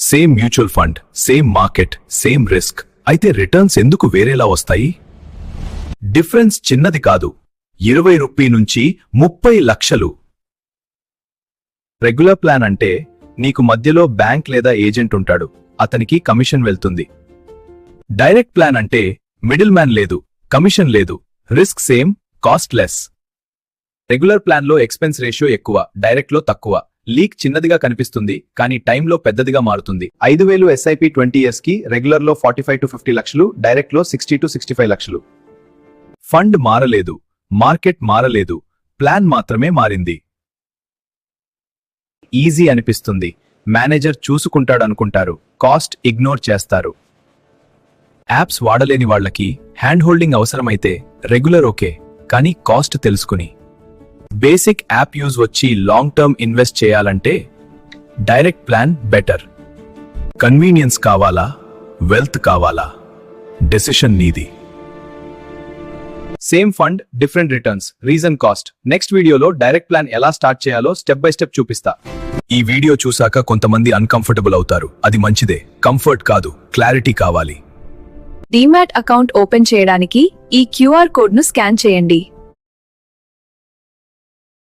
Same mutual fund, same market, same risk. అయితే returns ఎందుకు వేరేలా వస్తాయి? డిఫరెన్స్ చిన్నది కాదు, 20 రూపాయల నుంచి 30 లక్షలు. రెగ్యులర్ ప్లాన్ అంటే నీకు మధ్యలో బ్యాంక్ లేదా ఏజెంట్ ఉంటాడు, అతనికి కమిషన్ వెళ్తుంది. డైరెక్ట్ ప్లాన్ అంటే మిడిల్ మ్యాన్ లేదు, కమిషన్ లేదు, risk same, cost less. Regular ప్లాన్లో ఎక్స్పెన్స్ రేషియో ఎక్కువ, డైరెక్ట్లో తక్కువ. లీక్ చిన్నదిగా కనిపిస్తుంది కానీ టైంలో పెద్దదిగా మారుతుంది. 5,000 SIP 20 years కి, రెగ్యులర్లో 45 to 50 లక్షలు, డైరెక్ట్లో 60 to 65 లక్షలు. ఫండ్ మారలేదు, మార్కెట్ మారలేదు, ప్లాన్ మాత్రమే మారింది. ఈజీ అనిపిస్తుంది, మేనేజర్ చూసుకుంటాడనుకుంటారు, కాస్ట్ ఇగ్నోర్ చేస్తారు. యాప్స్ వాడలేని వాళ్లకి హ్యాండ్ హోల్డింగ్ అవసరమైతే రెగ్యులర్ ఓకే, కానీ కాస్ట్ తెలుసుకుని బేసిక్ యాప్ యూజ్ వచ్చి లాంగ్ టర్మ్ ఇన్వెస్ట్ చేయాలంటే డైరెక్ట్ ప్లాన్ బెటర్. కన్వీనియన్స్ కావాలా, వెల్త్ కావాలా, డెసిషన్ నీది. Same fund, different returns, reason cost. Next వీడియోలో డైరెక్ట్ ప్లాన్ ఎలా స్టార్ట్ చేయాలో స్టెప్ బై స్టెప్ చూపిస్తా. ఈ వీడియో చూసాక కొంతమంది అన్కంఫర్టబుల్ అవుతారు, అది మంచిదే. కంఫర్ట్ కాదు, క్లారిటీ కావాలి. డీమ్యాట్ అకౌంట్ ఓపెన్ చేయడానికి ఈ క్యూఆర్ కోడ్ను స్కాన్ చేయండి.